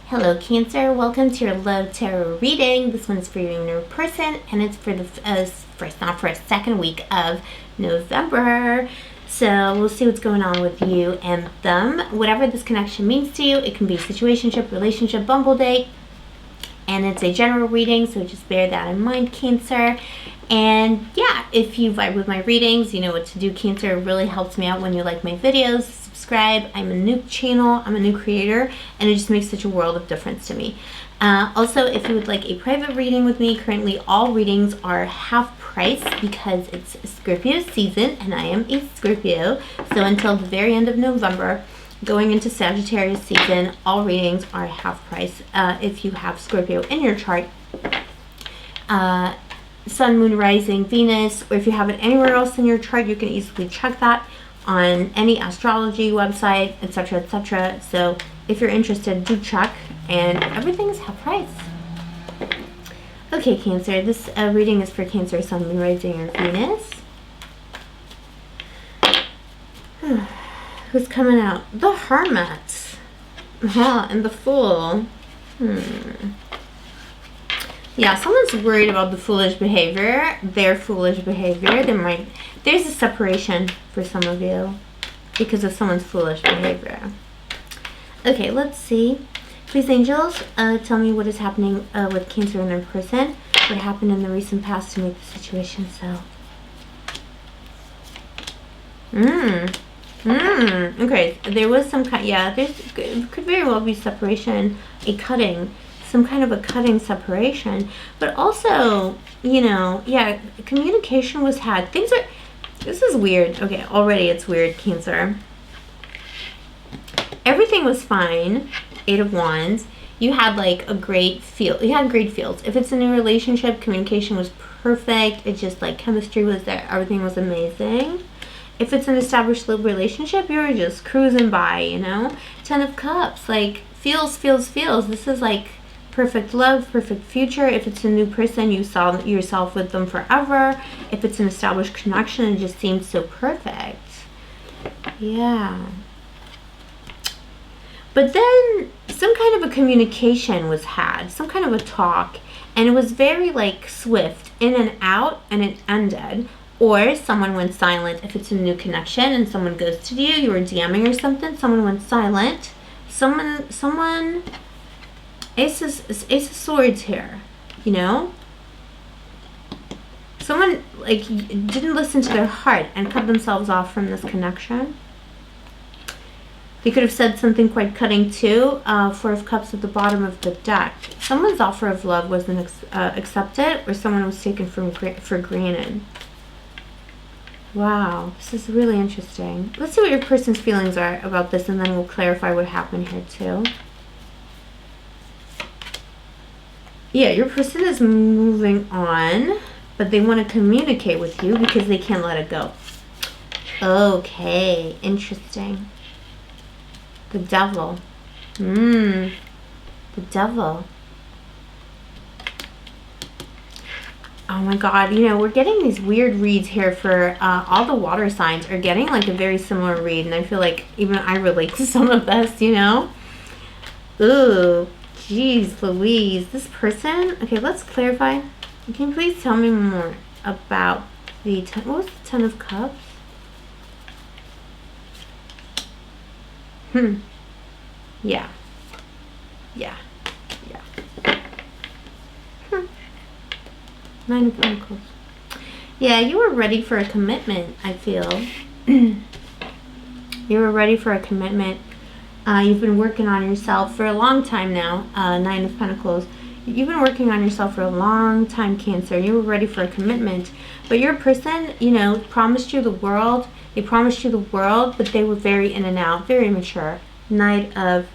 Hello Cancer, welcome to your Love Tarot reading. This one's for you and your person, and it's for the second week of November. So we'll see what's going on with you and them. Whatever this connection means to you, it can be situationship, relationship, bumble date, and it's a general reading, so just bear that in mind, Cancer. And yeah, if you vibe with my readings, you know what to do, Cancer. It really helps me out when you like my videos. Subscribe. I'm a new channel, I'm a new creator, and it just makes such a world of difference to me. Also, if you would like a private reading with me, currently all readings are half price because it's Scorpio season and I am a Scorpio. So until the very end of November, going into Sagittarius season, all readings are half price. If you have Scorpio in your chart, Sun, Moon, Rising, Venus, or if you have it anywhere else in your chart, you can easily check that on any astrology website, etc., etc. So if you're interested, do check, and everything is half price. Okay, Cancer, this reading is for Cancer, Sun, Moon, Rising, or Venus. Who's coming out? The Hermit. And the Fool. Yeah, someone's worried about the foolish behavior, their foolish behavior. There's a separation for some of you because of someone's foolish behavior. Okay, let's see. Please, angels, tell me what is happening with Cancer and their person. What happened in the recent past to make the situation so. Okay, there was some kind, yeah, it could very well be separation, a cutting. Some kind of a cutting separation, but also, you know, yeah, communication was had. This is weird. Okay, already it's weird, Cancer. Everything was fine. 8 of Wands. You had like a great feel. You had great feels. If it's a new relationship, communication was perfect. It just like chemistry was there. Everything was amazing. If it's an established love relationship, you're just cruising by, you know. 10 of Cups, like feels. This is like perfect love, perfect future. If it's a new person, you saw yourself with them forever. If it's an established connection, it just seems so perfect. Yeah. But then some kind of a communication was had, some kind of a talk, and it was very like swift, in and out, and it ended. Or someone went silent. If it's a new connection and someone ghosted you, you were DMing or something, someone went silent. Someone Ace of Swords here, you know? Someone, like, didn't listen to their heart and cut themselves off from this connection. They could have said something quite cutting, too. 4 of Cups at the bottom of the deck. Someone's offer of love wasn't accepted, or someone was taken for granted. Wow, this is really interesting. Let's see what your person's feelings are about this, and then we'll clarify what happened here, too. Yeah, your person is moving on, but they want to communicate with you because they can't let it go. Okay, interesting. The Devil. The Devil. Oh my God, you know, we're getting these weird reads here for all the water signs are getting like a very similar read, and I feel like even I relate to some of this, you know? Ooh. Jeez Louise, this person, okay, let's clarify. Can you please tell me more about the what was the 10 of Cups? Yeah. 9 of Pentacles. Yeah, you were ready for a commitment, I feel. You were ready for a commitment. You've been working on yourself for a long time now. 9 of Pentacles. You've been working on yourself for a long time, Cancer. You were ready for a commitment. But your person, you know, promised you the world. They promised you the world, but they were very in and out, very immature. Knight of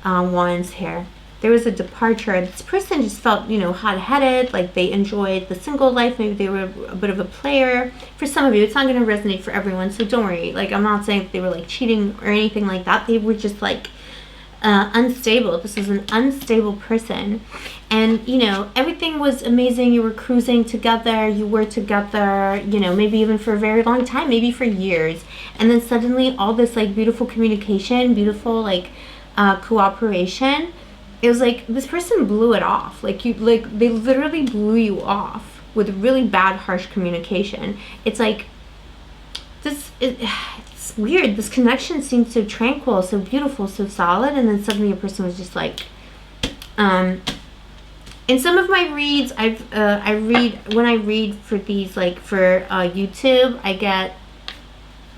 Wands here. There was a departure. This person just felt, you know, hot-headed, like they enjoyed the single life. Maybe they were a bit of a player. For some of you, it's not going to resonate for everyone, so don't worry. Like, I'm not saying that they were, like, cheating or anything like that. They were just, like, unstable. This is an unstable person. And, you know, everything was amazing. You were cruising together. You were together, you know, maybe even for a very long time, maybe for years. And then suddenly all this, like, beautiful communication, beautiful, like, cooperation it was like this person blew it off. Like they literally blew you off with really bad, harsh communication. It's like it's weird. This connection seemed so tranquil, so beautiful, so solid, and then suddenly a person was just like, in some of my reads, when I read for these, like for YouTube,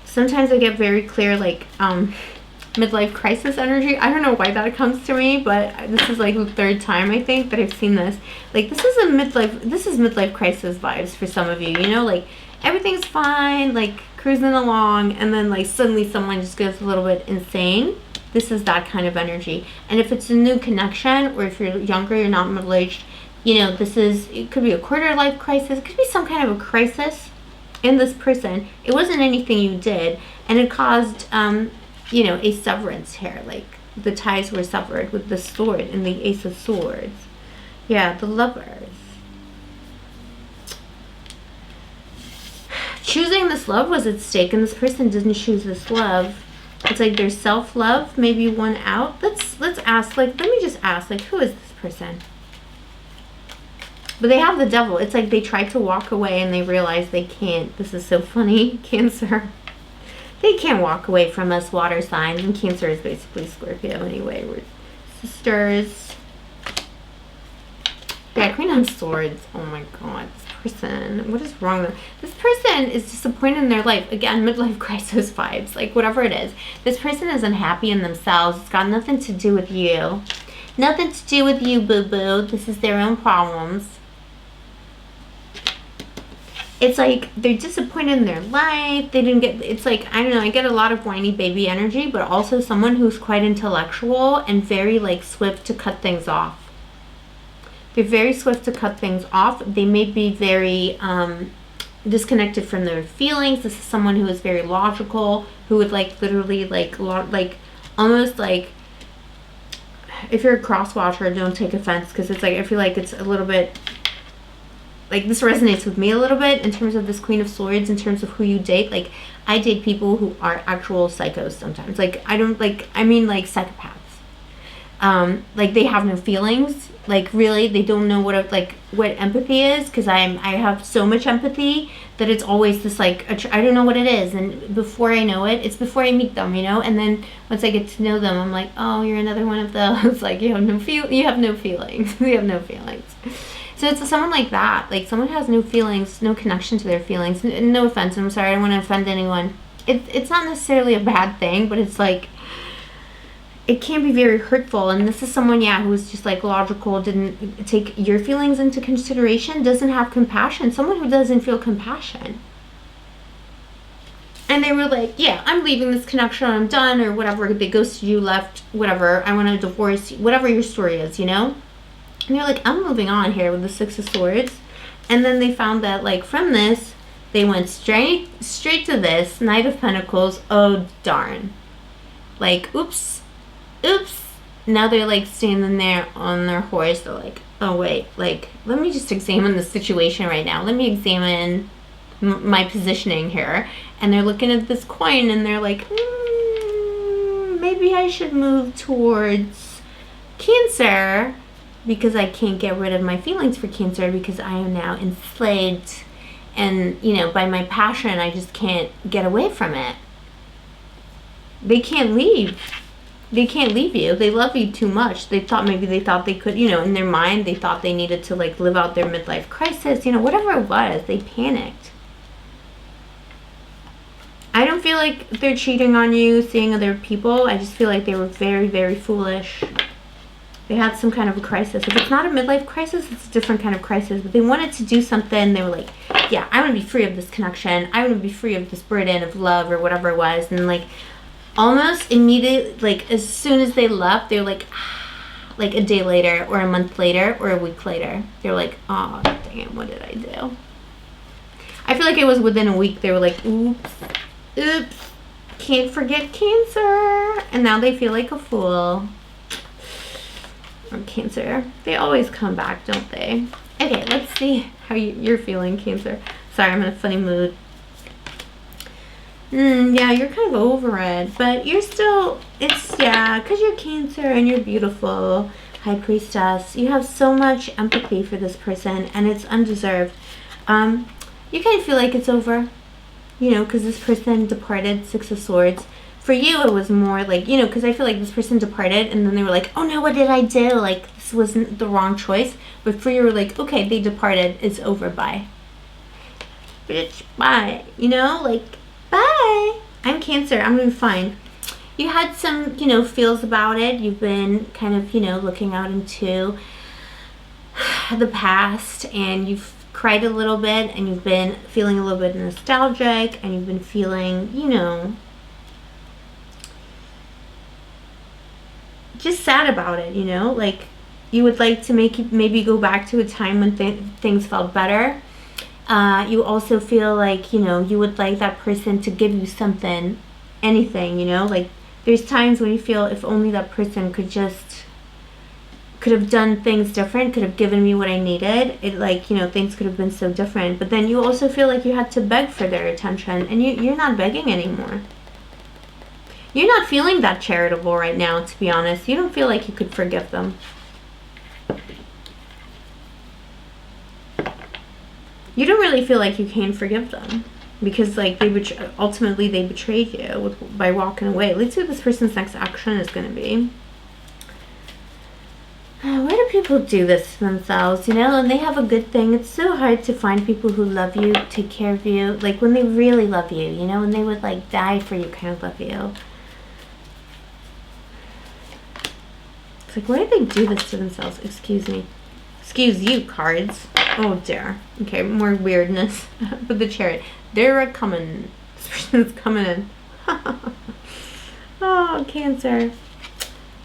sometimes I get very clear, like, midlife crisis energy. I don't know why that comes to me, but this is like the third time I think that I've seen this. Like, this is midlife crisis vibes for some of you, you know, like everything's fine, like cruising along, and then like suddenly someone just goes a little bit insane. This is that kind of energy. And if it's a new connection, or if you're younger, you're not middle-aged, you know, it could be a quarter life crisis, it could be some kind of a crisis in this person. It wasn't anything you did, and it caused you know, a severance here. Like, the ties were severed with the sword and the Ace of Swords. Yeah, the Lovers. Choosing this love was at stake, and this person didn't choose this love. It's like their self-love maybe won out. Let's ask, like, let me just ask, like, who is this person? But they have the Devil. It's like they tried to walk away and they realized they can't. This is so funny. Cancer. They can't walk away from us, water signs, and Cancer is basically Scorpio anyway. We're sisters. Yeah, Queen of Swords. Oh my god, this person. What is wrong with them? This person is disappointed in their life. Again, midlife crisis vibes. Like, whatever it is. This person is unhappy in themselves. It's got nothing to do with you. Nothing to do with you, boo-boo. This is their own problems. It's like they're disappointed in their life. They didn't get, it's like, I don't know, I get a lot of whiny baby energy, but also someone who's quite intellectual and very like swift to cut things off. They're very swift to cut things off. They may be very disconnected from their feelings. This is someone who is very logical, who would like literally like almost like, if you're a cross watcher, don't take offense, because it's like, I feel like it's a little bit, like, this resonates with me a little bit in terms of this Queen of Swords, in terms of who you date. Like, I date people who are actual psychos sometimes. Like, I mean like psychopaths. Like, they have no feelings. Like, really, they don't know what empathy is, because I have so much empathy that it's always this like, I don't know what it is, and before I know it, it's before I meet them, you know, and then once I get to know them, I'm like, oh, you're another one of those. Like, you have no feelings. You have no feelings. So it's someone like that. Like, someone has no feelings, no connection to their feelings. No offense, I'm sorry, I don't want to offend anyone. It's not necessarily a bad thing, but it's like, it can be very hurtful. And this is someone, yeah, who's just like logical, didn't take your feelings into consideration, doesn't have compassion. Someone who doesn't feel compassion. And they were like, yeah, I'm leaving this connection, I'm done, or whatever. They ghosted you, left, whatever. I want to divorce you, whatever your story is, you know? And you're like, I'm moving on here with the Six of Swords. And then they found that, like, from this, they went straight to this, Knight of Pentacles. Oh, darn. Like, oops. Now they're, like, standing there on their horse. They're like, oh, wait. Like, let me just examine the situation right now. Let me examine my positioning here. And they're looking at this coin, and they're like, maybe I should move towards Cancer, because I can't get rid of my feelings for Cancer, because I am now enslaved, and, you know, by my passion, I just can't get away from it. They can't leave. They can't leave you. They love you too much. They thought they could, you know, in their mind, they thought they needed to, like, live out their midlife crisis, you know, whatever it was. They panicked. I don't feel like they're cheating on you, seeing other people. I just feel like they were very, very foolish. They had some kind of a crisis. If it's not a midlife crisis, it's a different kind of crisis. But they wanted to do something. They were like, yeah, I want to be free of this connection. I want to be free of this burden of love or whatever it was. And, like, almost immediately, like, as soon as they left, they were like, like a day later or a month later or a week later. They're like, oh, damn, what did I do? I feel like it was within a week. They were like, oops, can't forget Cancer. And now they feel like a fool. Cancer. They always come back, don't they? Okay, let's see how you're feeling, Cancer. Sorry, I'm in a funny mood. Yeah, you're kind of over it, but you're still, yeah, because you're Cancer and you're beautiful. High Priestess. You have so much empathy for this person, and it's undeserved. You kind of feel like it's over, you know, because this person departed. Six of Swords. For you, it was more like, you know, because I feel like this person departed, and then they were like, oh no, what did I do? Like, this wasn't the wrong choice. But for you, were like, okay, they departed. It's over. Bye. Bitch, bye. You know, like, bye. I'm Cancer. I'm doing fine. You had some, you know, feels about it. You've been kind of, you know, looking out into the past, and you've cried a little bit, and you've been feeling a little bit nostalgic, and you've been feeling, you know, just sad about it, you know, like you would like to maybe go back to a time when things felt better. You also feel like, you know, you would like that person to give you something, anything, you know, like there's times when you feel if only that person could have done things different, could have given me what I needed, it, like, you know, things could have been so different. But then you also feel like you had to beg for their attention, and you're not begging anymore. You're not feeling that charitable right now, to be honest. You don't feel like you could forgive them. You don't really feel like you can forgive them, because like ultimately they betrayed you by walking away. Let's see what this person's next action is going to be. Why do people do this to themselves, you know? And they have a good thing. It's so hard to find people who love you, take care of you, like when they really love you, you know, when they would like die for you, kind of love you. It's like, why do they do this to themselves? Excuse me. Excuse you, cards. Oh dear. Okay, more weirdness. But the Chariot. They're coming. This person's coming in. Oh, Cancer.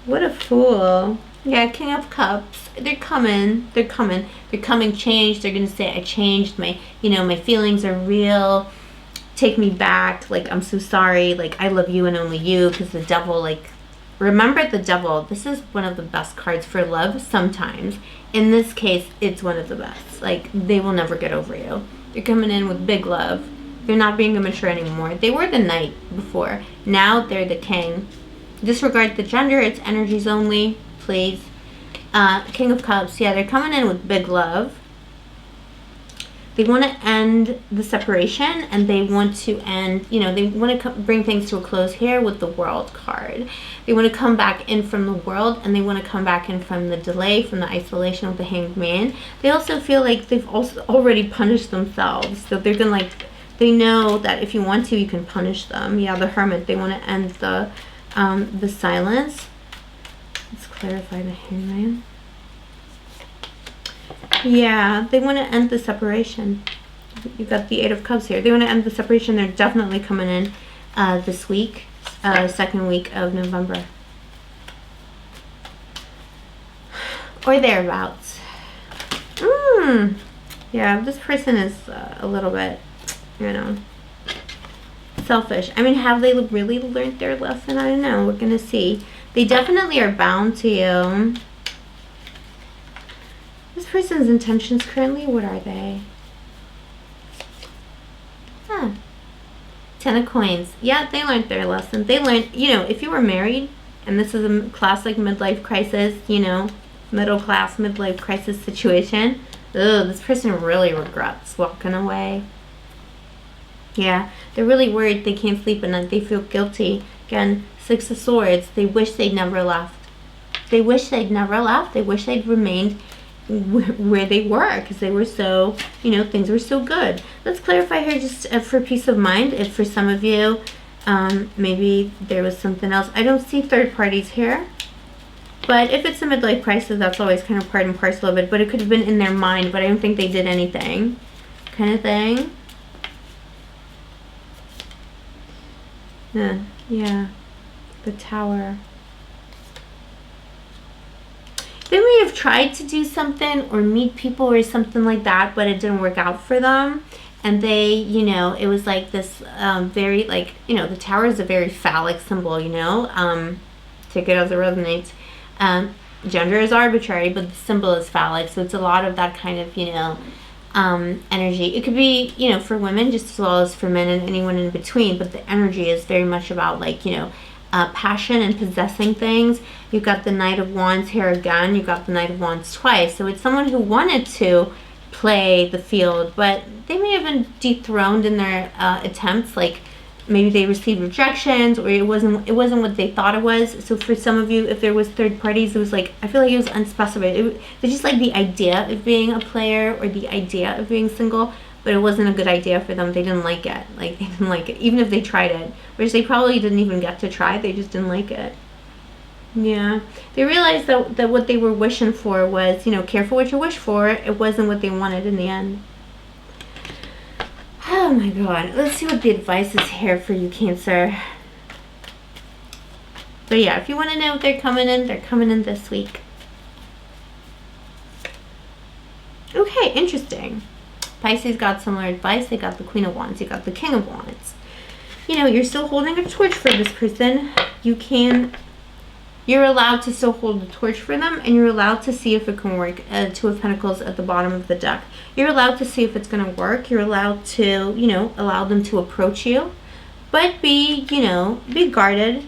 What a fool. Yeah, King of Cups. They're coming. They're coming. They're coming changed. They're going to say, I changed. My, you know, my feelings are real. Take me back. Like, I'm so sorry. Like, I love you and only you. Because the devil, like, remember the devil. This is one of the best cards for love sometimes. In this case, it's one of the best. Like, they will never get over you. They're coming in with big love. They're not being immature anymore. They were the knight before. Now they're the king. Disregard the gender. It's energies only. Please. King of Cups. Yeah, they're coming in with big love. They want to end the separation, and they want to end, you know, they want to bring things to a close here with the World card. They want to come back in from the World, and they want to come back in from the delay, from the isolation with the Hanged Man. They also feel like they've also already punished themselves. So they're going to, like, they know that if you want to, you can punish them. Yeah, the Hermit. They want to end the silence. Let's clarify the Hangman. Yeah, they want to end the separation. You've got the Eight of Cups here. They want to end the separation. They're definitely coming in this week, second week of November. Or thereabouts. Yeah, this person is a little bit, you know, selfish. I mean, have they really learned their lesson? I don't know. We're going to see. They definitely are bound to you. This person's intentions currently, what are they? Ten of Coins. Yeah, they learned their lesson. They learned, you know, if you were married, and this is a classic midlife crisis, you know, middle class midlife crisis situation, this person really regrets walking away. Yeah, they're really worried. They can't sleep at night. They feel guilty. Again, Six of Swords. They wish they'd never left. They wish they'd never left. They wish they'd remained where they were, because they were so, you know, things were so good. Let's clarify here just for peace of mind. If for some of you, maybe there was something else. I don't see third parties here. But if it's a midlife crisis, that's always kind of part and parcel of it. But it could have been in their mind, but I don't think they did anything. Kind of thing. Yeah. The Tower. They may have tried to do something or meet people or something like that, but it didn't work out for them. And they, you know, it was like this very, like, you know, the Tower is a very phallic symbol, you know. Take it as it resonates. Gender is arbitrary, but the symbol is phallic. So it's a lot of that kind of, you know, energy. It could be, you know, for women just as well as for men and anyone in between. But the energy is very much about, like, you know, passion and possessing things. You've got the Knight of Wands here again. You've got the Knight of Wands twice. So it's someone who wanted to play the field, but they may have been dethroned in their attempts. Like maybe they received rejections, or it wasn't what they thought it was. So for some of you, if there was third parties, it was like, I feel like it was unspecified. They just like the idea of being a player or the idea of being single, but it wasn't a good idea for them. They didn't like it. Like they didn't like it, even if they tried it, which they probably didn't even get to try. They just didn't like it. Yeah, they realized that what they were wishing for was, careful what you wish for. It wasn't what they wanted in the end. Oh my God. Let's see what the advice is here for you, Cancer. But yeah, if you want to know if they're coming in this week. Okay, interesting. Pisces got similar advice. They got the Queen of Wands. You got the King of Wands. You're still holding a torch for this person. You're allowed to still hold the torch for them, and you're allowed to see if it can work. Two of Pentacles at the bottom of the deck. You're allowed to see if it's going to work. You're allowed to, allow them to approach you. But be guarded.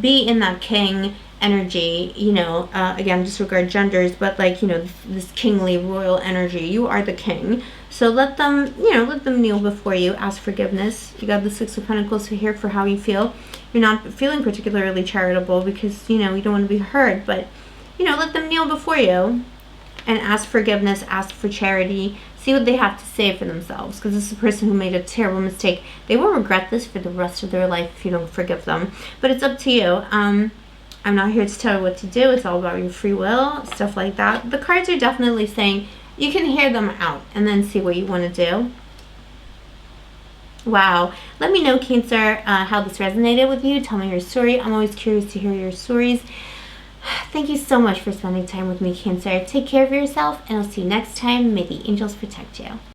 Be in that king energy, again, disregard genders, but like, this kingly royal energy. You are the king. So let them kneel before you, ask forgiveness. You got the Six of Pentacles here for how you feel. You're not feeling particularly charitable because, you don't want to be hurt, but, let them kneel before you and ask forgiveness, ask for charity, see what they have to say for themselves, because this is a person who made a terrible mistake. They will regret this for the rest of their life if you don't forgive them, but it's up to you. I'm not here to tell you what to do. It's all about your free will, stuff like that. The cards are definitely saying you can hear them out and then see what you want to do. Wow. Let me know, Cancer, how this resonated with you. Tell me your story. I'm always curious to hear your stories. Thank you so much for spending time with me, Cancer. Take care of yourself, and I'll see you next time. May the angels protect you.